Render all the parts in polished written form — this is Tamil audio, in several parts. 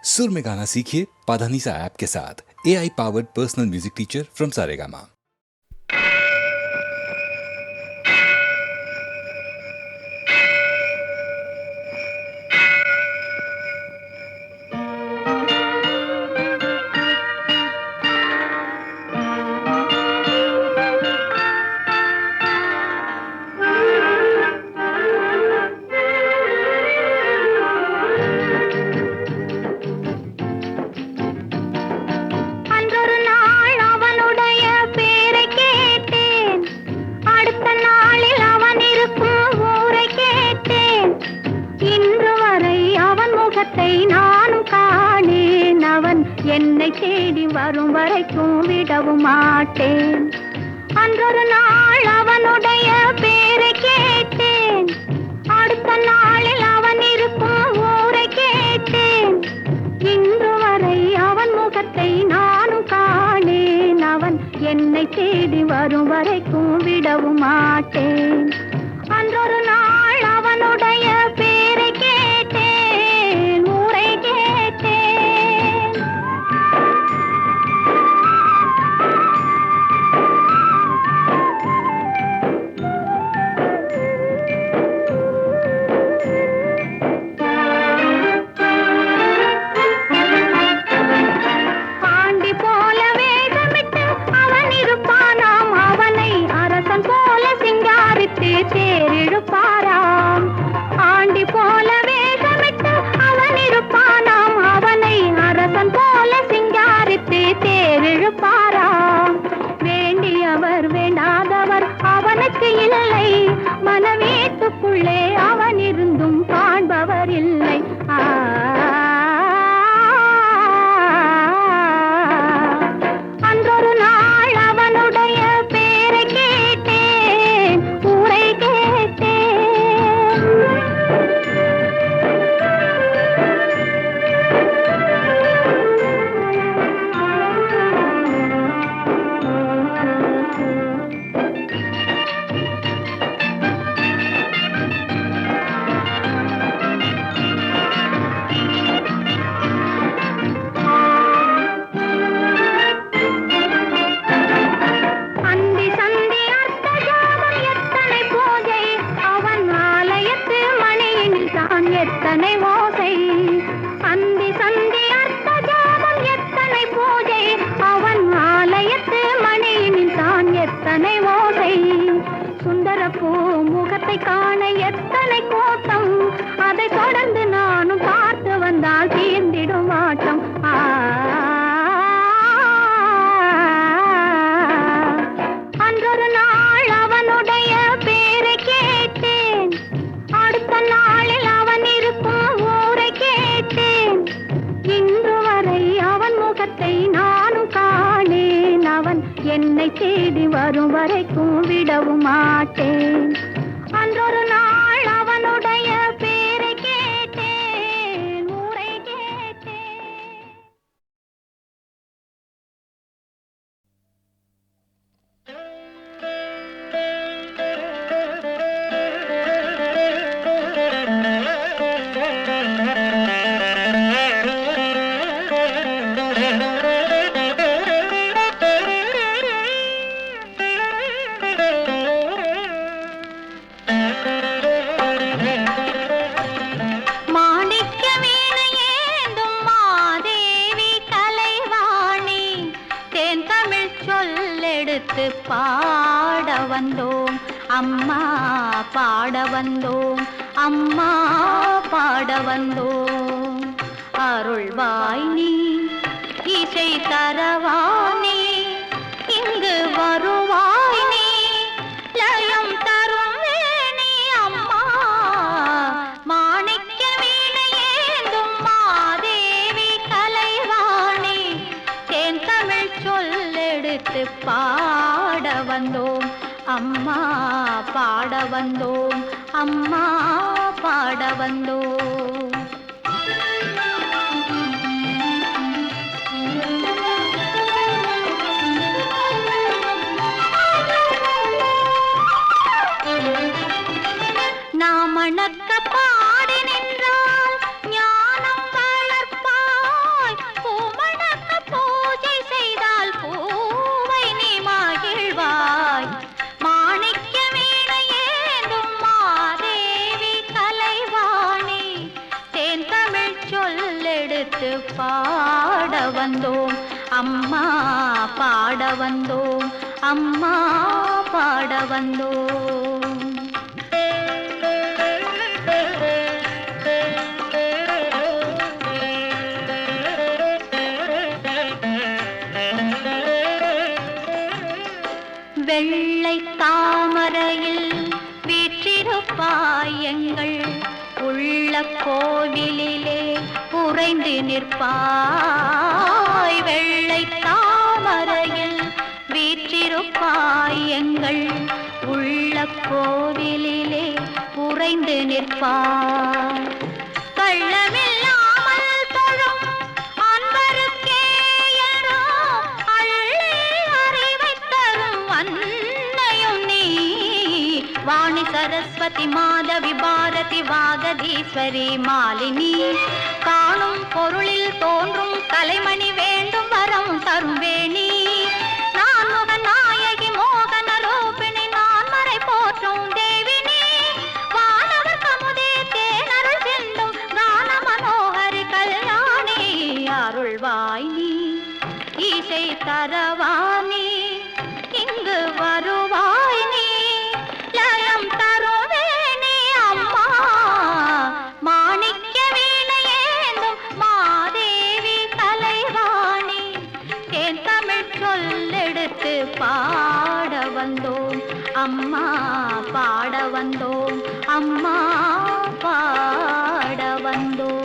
सुर में गाना सीखिए पाधानीसा ऐप के साथ। AI powered personal music teacher from Saregama. என்னை தேடி வரும் வரைக்கும் விடவும் மாட்டேன். அன்றொரு நாள் அவனுடைய பேரை கேட்டேன். அடுத்த நாளில் அவன் இருக்கும் ஊரை கேட்டேன். இன்று வரை அவன் முகத்தை நானும் காணேன். அவன் என்னை தேடி வரும் வரைக்கும் விடவும் மாட்டேன். அன்றொரு நாள் அவனுடைய பேரை கேட்டேன், ஊரை கேட்டேன். தேரிழுப்பாராம். ஆண்டி போல வேஷமிட்டு அவன் இருப்பானாம். அவனை அரசன் போல சிங்காரித்து தேரிழுப்பாராம். வேண்டியவர் வேண்டாதவர் அவனுக்கு இல்லை. மனவீட்டுக்குள்ளே அவன் இருந்தும் காண்பவர் இல்லை. அன்றொரு நாள் அவனுடைய பேரை கேட்டேன், ஊரை கேட்டேன். எத்தனை ஓசை அந்தி சந்தி அர்த்த ஜாமம், எத்தனை பூஜை அவன் ஆலயத்து மணியினில் தான் எத்தனை ஓசை. சுந்தர பூ முகத்தை காண எத்தனை கோட்டம். அதை தொடர்ந்து நானும் பார்த்து வந்தால் தீர்ந்திடும் ஆட்டம். அன்றொரு நாள் அவனுடைய பேரை கேட்டேன். அடுத்த நாளில் அவன் இருக்கும் ஊரை கேட்டேன். இன்று வரை அவன் முகத்தை நானும் காணேன். அவன் என்னை தேடி வரும் வரைக்கும் விடவும் மாட்டேன். அன்றொரு நாள் அவனுடைய பேரை கேட்டேன், ஊரை கேட்டேன். பாட வந்தோம் அம்மா, பாட வந்தோம் அம்மா, பாட வந்தோம். அருள்வாய் நீ, இசை தரவானே, இங்கு வருவாய் நீ, லயம் தரும் வேணி அம்மா. மாணிக்க வீணையேந்தும் மாதேவி கலைவாணி, தேன் தமிழ் சொல்லெடுத்து பாட வந்தோம் அம்மா, பாட வந்தோம் அம்மா, பாட வந்தோம். நாம் மணக்க பாடி நின்றால் ஞானம் வளர்ப்பாய். சொல்லெடுத்து பாட வந்தோம் அம்மா, பாட வந்தோம் அம்மா, பாட வந்தோம். வெள்ளை தாமரையில் வீற்றிருப்பாய் எங்கள் உள்ள கோவிலிலே உறைந்து நிற்பாய். வெள்ளை தாமரையில் வீற்றிருப்பாய் எங்கள் உள்ள கோவிலிலே உறைந்து நிற்பாய். கள்ளமில்லாமல் தொழும் அன்பருக்கே என்றோ அள்ளி அறிவை தரும் அன்னையும் நீ. வாணி சரஸ்வதி மாதவி பாரதி வாகதீஸ்வரி மாலினி. காணும் பொருளில் தோன்றும் கலைமணி வேண்டும் வரம் தரும் வேணி. நான்முக நாயகி மோகன ரூபிணி நான் மறை போற்றும் தேவினி. வானவர் கமுதே தேனருள் சிந்தும் கான மனோகரி கல்யாணி. அருள்வாய் நீ ஈசை தரவானி இங்கு வருவாய் நீ. லயம் தருவேனே அம்மா மாணிக்க வீணையேந்தும் மாதேவி கலைவாணி. தேன் தமிழ் சொல்லெடுத்து பாட வந்தோம் அம்மா, பாட வந்தோம் அம்மா, பாட வந்தோம்.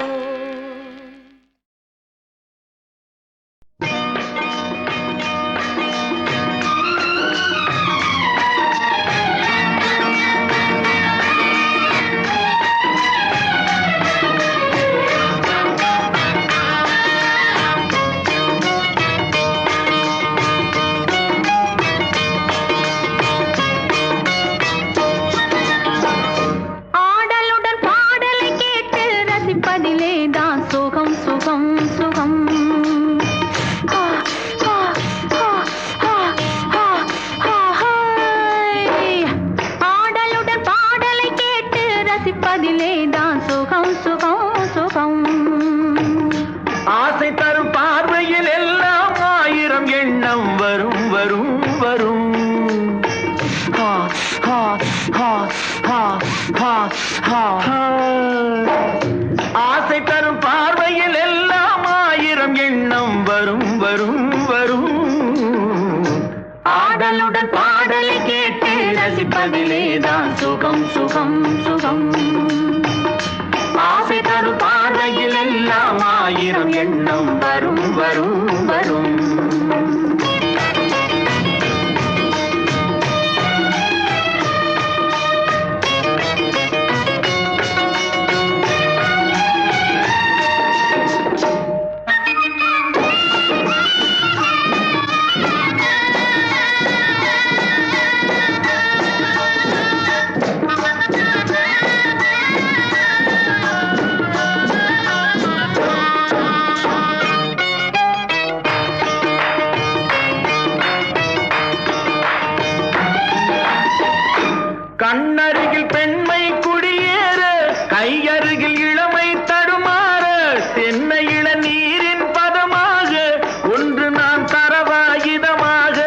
ஆசை தரும் பார்வையில் எல்லாம் ஆயிரம் எண்ணம் வரும் வரும் வரும். ஆடலுடன் பாடலை கேட்டு ரசிப்பதிலேதான் சுகம் சுகம் சுகம். ஆசை தரும் பார்வையில் எல்லாம் ஆயிரம் எண்ணம் வரும் வரும் வரும். கண்ணருகில் பெண்மை குடியேற, கையருகில் இளமை தடுமாற, தென்னை இள நீரின் பதமாக ஒன்று நான் தரவாயுதமாக.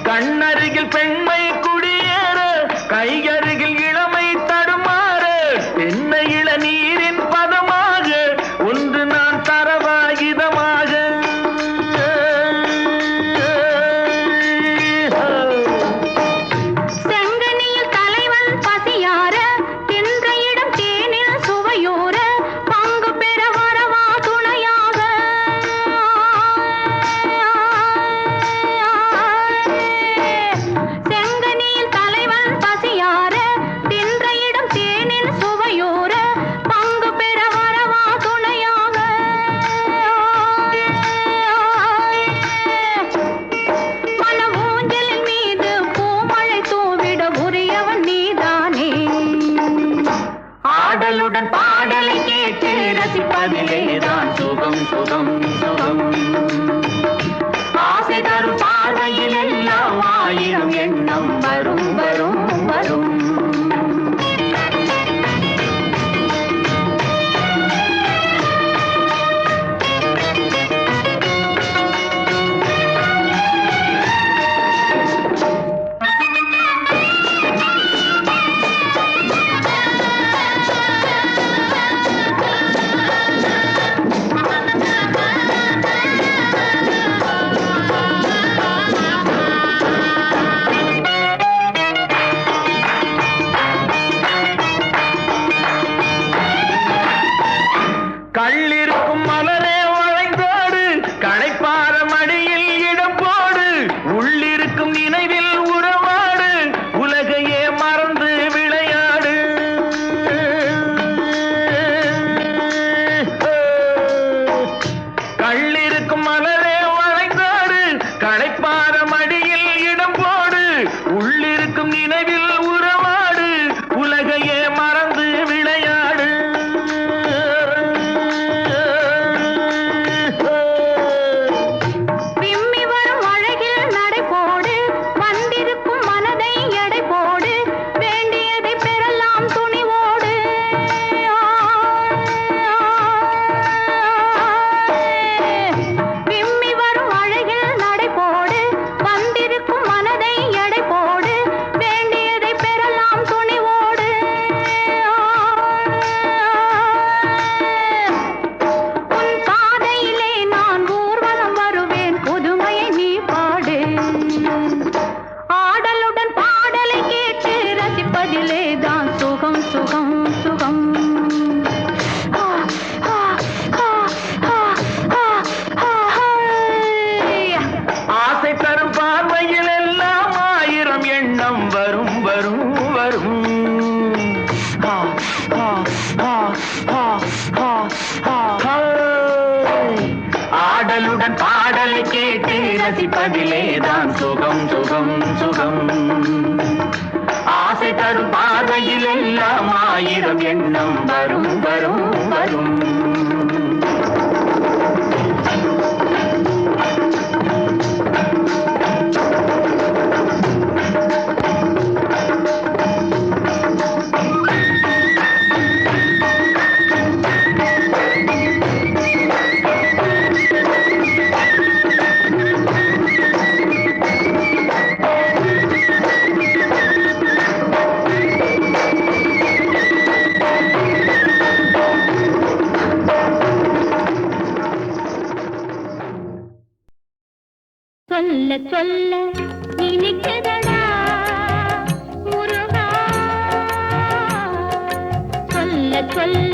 கண்ணருகில் பெண்மை குடியேற, கையருகில் இளமை தடுமாற, தென்னை இள நீரின் பதமாக ஒன்று நான் தரவாயுதமாக. ஆடலுடன் பாடலை கேட்டு ரசிப்பதிலேதான் சுகம் சுகம் சுகம். ஆசை தரும் பார்வையில் எல்லாம் ஆயிரம் எண்ணம் வரும் வரும் வரும். ரசிப்பதிலேதான் சுகம் சுகம் சுகம். ஆசை தரும் பார்வையில் எல்லாம் ஆயிரம் எண்ணம் வரும் வரும் வரும். சொல்ல சொல்ல இனிக்குதடா முருகா, சொல்ல சொல்ல